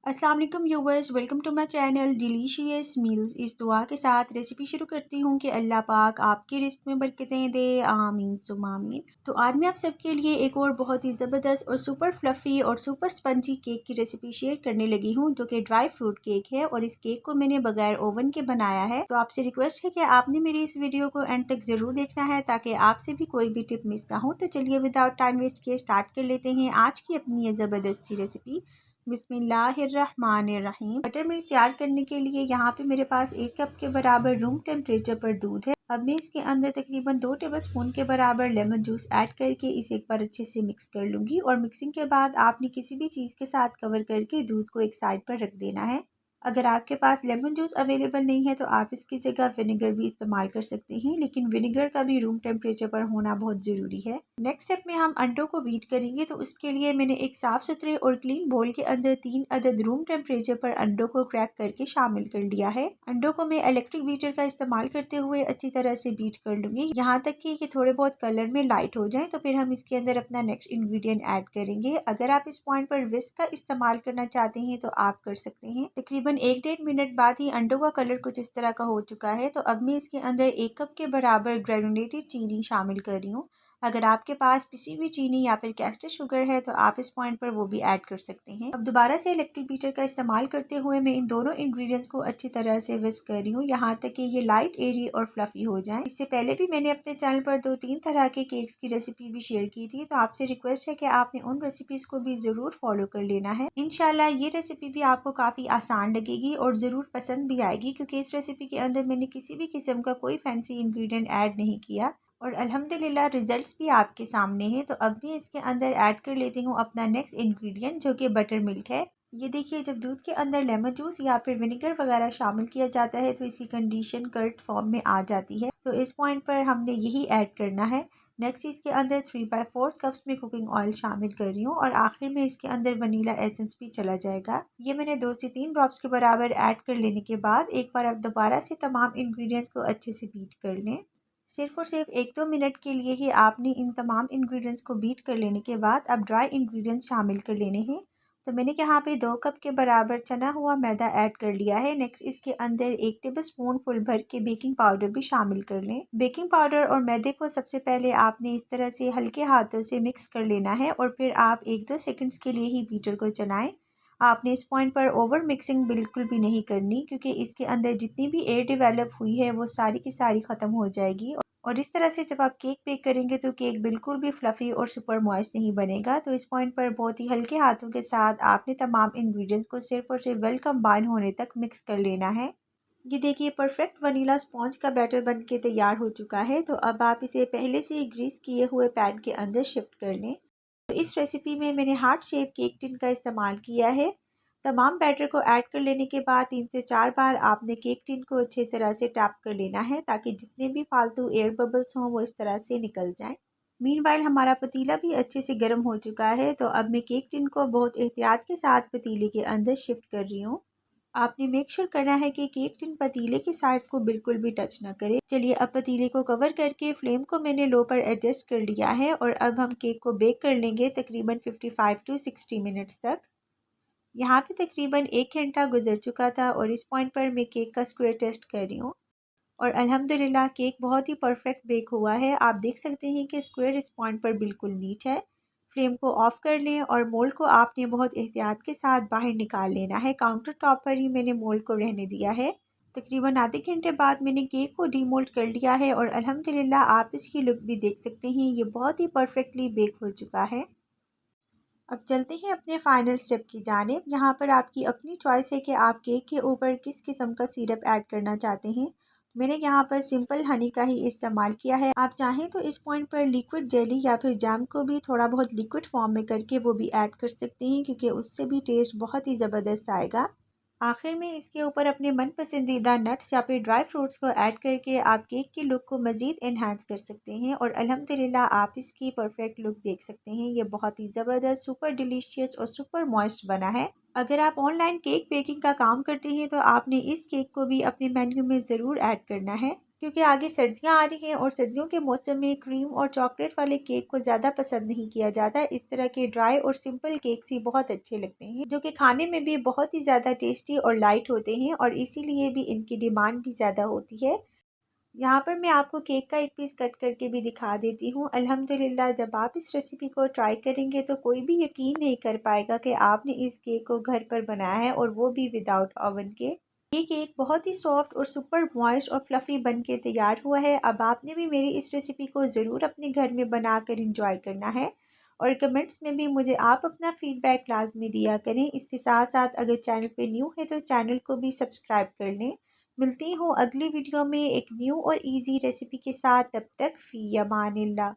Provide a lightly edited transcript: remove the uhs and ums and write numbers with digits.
अस्सलाम वालेकुम viewers, welcome to my channel delicious meals. इस दुआ के साथ रेसिपी शुरू करती हूँ कि अल्लाह पाक आपके रिस्क में बरकतें दे, आमीन सुम आमीन। तो आज मैं आप सबके लिए एक और बहुत ही ज़बरदस्त और सुपर फ्लफ़ी और सुपर स्पंजी केक की रेसिपी शेयर करने लगी हूँ, जो कि ड्राई फ्रूट केक है। और इस केक को मैंने बगैर ओवन के बनाया है। तो आपसे रिक्वेस्ट है कि आपने मेरी इस वीडियो को एंड तक ज़रूर देखना है, ताकि आपसे भी कोई भी टिप मिस ना हो। तो चलिए विदाउट टाइम वेस्ट किए स्टार्ट कर लेते हैं आज की अपनी ये ज़बरदस्त सी रेसिपी। बिस्मिल्लाहिर्रहमानिर्रहीम। बटर मिल्क तैयार करने के लिए यहाँ पे मेरे पास 1 कप के बराबर रूम टेम्परेचर पर दूध है। अब मैं इसके अंदर तकरीबन 2 टेबलस्पून के बराबर लेमन जूस ऐड करके इसे एक बार अच्छे से मिक्स कर लूँगी। और मिक्सिंग के बाद आपने किसी भी चीज़ के साथ कवर करके दूध को एक साइड पर रख देना है। अगर आपके पास लेमन जूस अवेलेबल नहीं है तो आप इसकी जगह विनेगर भी इस्तेमाल कर सकते हैं, लेकिन विनेगर का भी रूम टेम्परेचर पर होना बहुत ज़रूरी है। नेक्स्ट स्टेप में हम अंडों को बीट करेंगे। तो उसके लिए मैंने एक साफ़ सुथरे और क्लीन बोल के अंदर 3 अदद रूम टेम्परेचर पर अंडों को क्रैक करके शामिल कर लिया है। अंडों को मैं इलेक्ट्रिक बीटर का इस्तेमाल करते हुए अच्छी तरह से बीट कर लूँगी, यहाँ तक कि ये थोड़े बहुत कलर में लाइट हो जाए। तो फिर हम इसके अंदर अपना नेक्स्ट इंग्रेडिएंट ऐड करेंगे। अगर आप इस पॉइंट पर विस्क का इस्तेमाल करना चाहते हैं तो आप कर सकते हैं। तकरीबन 1 डेढ़ मिनट बाद ही अंडों का कलर कुछ इस तरह का हो चुका है। तो अब मैं इसके अंदर 1 कप के बराबर ग्रेनुलेटेड चीनी शामिल कर रही हूँ। अगर आपके पास पिसी हुई चीनी या फिर कैस्टर शुगर है तो आप इस पॉइंट पर वो भी ऐड कर सकते हैं। अब दोबारा से इलेक्ट्रिक बीटर का इस्तेमाल करते हुए मैं इन दोनों इंग्रेडिएंट्स को अच्छी तरह से विस्क कर रही हूँ, यहाँ तक कि ये लाइट एरी और फ्लफी हो जाएं। इससे पहले भी मैंने अपने चैनल पर 2-3 तरह के केक्स की रेसिपी भी शेयर की थी, तो आपसे रिक्वेस्ट है कि आपने उन रेसिपीज को भी ज़रूर फॉलो कर लेना है। इंशाल्लाह ये रेसिपी भी आपको काफ़ी आसान लगेगी और ज़रूर पसंद भी आएगी, क्योंकि इस रेसिपी के अंदर मैंने किसी भी किस्म का कोई फैंसी इंग्रेडिएंट ऐड नहीं किया और अल्हम्दुलिल्लाह रिजल्ट्स भी आपके सामने हैं। तो अब भी इसके अंदर ऐड कर लेती हूँ अपना नेक्स्ट इंग्रेडिएंट, जो कि बटर मिल्क है। ये देखिए, जब दूध के अंदर लेमन जूस या फिर विनेगर वगैरह शामिल किया जाता है तो इसकी कंडीशन कर्ड फॉर्म में आ जाती है। तो इस पॉइंट पर हमने यही ऐड करना है। नेक्स्ट इसके अंदर 3/4 कप्स में कुकिंग ऑयल शामिल कर रही हूँ और आखिर में इसके अंदर वनीला एसेंस भी चला जाएगा। ये मैंने 2 से 3 ड्रॉप्स के बराबर ऐड कर लेने के बाद एक बार आप दोबारा से तमाम इंग्रेडिएंट्स को अच्छे से बीट कर लें। सिर्फ और सिर्फ 1-2 मिनट के लिए ही आपने इन तमाम इंग्रेडिएंट्स को बीट कर लेने के बाद अब ड्राई इंग्रेडिएंट्स शामिल कर लेने हैं। तो मैंने यहाँ पे 2 कप के बराबर चना हुआ मैदा ऐड कर लिया है। नेक्स्ट इसके अंदर 1 टेबलस्पून फुल भर के बेकिंग पाउडर भी शामिल कर लें। बेकिंग पाउडर और मैदे को सबसे पहले आपने इस तरह से हल्के हाथों से मिक्स कर लेना है और फिर आप 1-2 सेकंड्स के लिए ही बीटर को चलाएं। आपने इस पॉइंट पर ओवर मिक्सिंग बिल्कुल भी नहीं करनी, क्योंकि इसके अंदर जितनी भी एयर डेवलप हुई है वो सारी की सारी ख़त्म हो जाएगी। और इस तरह से जब आप केक बेक करेंगे तो केक बिल्कुल भी फ्लफ़ी और सुपर मॉइस्ट नहीं बनेगा। तो इस पॉइंट पर बहुत ही हल्के हाथों के साथ आपने तमाम इंग्रेडिएंट्स को सिर्फ और सिर्फ वेल कंबाइन होने तक मिक्स कर लेना है। ये देखिए, परफेक्ट वनीला स्पॉन्ज का बैटर बन के तैयार हो चुका है। तो अब आप इसे पहले से ही ग्रीस किए हुए पैन के अंदर शिफ्ट कर लें। तो इस रेसिपी में मैंने हार्ट शेप केक टिन का इस्तेमाल किया है। तमाम बैटर को ऐड कर लेने के बाद 3 से 4 बार आपने केक टिन को अच्छी तरह से टैप कर लेना है, ताकि जितने भी फालतू एयर बबल्स हों वो इस तरह से निकल जाएं। मीनवाइल हमारा पतीला भी अच्छे से गर्म हो चुका है। तो अब मैं केक टिन को बहुत एहतियात के साथ पतीले के अंदर शिफ्ट कर रही हूँ। आपने मेक श्योर करना है कि केक टिन पतीले की साइड्स को बिल्कुल भी टच ना करे। चलिए, अब पतीले को कवर करके फ्लेम को मैंने लो पर एडजस्ट कर लिया है और अब हम केक को बेक कर लेंगे तकरीबन 55 to 60 मिनट्स तक। यहाँ पे तकरीबन 1 घंटा गुजर चुका था और इस पॉइंट पर मैं केक का स्क्वायर टेस्ट कर रही हूँ और अल्हम्दुलिल्लाह केक बहुत ही परफेक्ट बेक हुआ है। आप देख सकते हैं कि स्क्वायर इस पॉइंट पर बिल्कुल नीट है। फ्लेम को ऑफ कर लें और मोल्ड को आपने बहुत एहतियात के साथ बाहर निकाल लेना है। काउंटर टॉप पर ही मैंने मोल्ड को रहने दिया है। तकरीबन आधे घंटे बाद मैंने केक को डीमोल्ड कर लिया है और अल्हम्दुलिल्लाह आप इसकी लुक भी देख सकते हैं, ये बहुत ही परफेक्टली बेक हो चुका है। अब चलते हैं अपने फाइनल स्टेप की जानिब। यहाँ पर आपकी अपनी चॉइस है कि आप केक के ऊपर किस किस्म का सिरप ऐड करना चाहते हैं। मैंने यहाँ पर सिंपल हनी का ही इस्तेमाल किया है। आप चाहें तो इस पॉइंट पर लिक्विड जेली या फिर जैम को भी थोड़ा बहुत लिक्विड फॉर्म में करके वो भी ऐड कर सकते हैं, क्योंकि उससे भी टेस्ट बहुत ही ज़बरदस्त आएगा। आखिर में इसके ऊपर अपने मन पसंदीदा नट्स या फिर ड्राई फ्रूट्स को ऐड करके आप केक की लुक को मज़ीद इन्हांस कर सकते हैं और अल्हम्दुलिल्लाह आप इसकी परफेक्ट लुक देख सकते हैं। ये बहुत ही ज़बरदस्त, सुपर डिलीशियस और सुपर मॉइस्ट बना है। अगर आप ऑनलाइन केक बेकिंग का काम करते हैं तो आपने इस केक को भी अपने मेन्यू में ज़रूर ऐड करना है। क्योंकि आगे सर्दियां आ रही हैं और सर्दियों के मौसम में क्रीम और चॉकलेट वाले केक को ज़्यादा पसंद नहीं किया जाता। इस तरह के ड्राई और सिंपल केक्स ही बहुत अच्छे लगते हैं, जो कि खाने में भी बहुत ही ज़्यादा टेस्टी और लाइट होते हैं और इसीलिए भी इनकी डिमांड भी ज़्यादा होती है। यहाँ पर मैं आपको केक का एक पीस कट करके भी दिखा देती हूँ। अल्हम्दुलिल्लाह, जब आप इस रेसिपी को ट्राई करेंगे तो कोई भी यकीन नहीं कर पाएगा कि आपने इस केक को घर पर बनाया है, और वो भी विदाउट ओवन के। ये केक बहुत ही सॉफ्ट और सुपर मॉइस्ट और फ्लफ़ी बन के तैयार हुआ है। अब आपने भी मेरी इस रेसिपी को ज़रूर अपने घर में बनाकर इंजॉय करना है, और कमेंट्स में भी मुझे आप अपना फीडबैक लाजमी दिया करें। इसके साथ साथ अगर चैनल पे न्यू है तो चैनल को भी सब्सक्राइब कर लें। मिलती हूँ अगली वीडियो में एक न्यू और इजी रेसिपी के साथ। तब तक फ़ी अमानिल्लाह।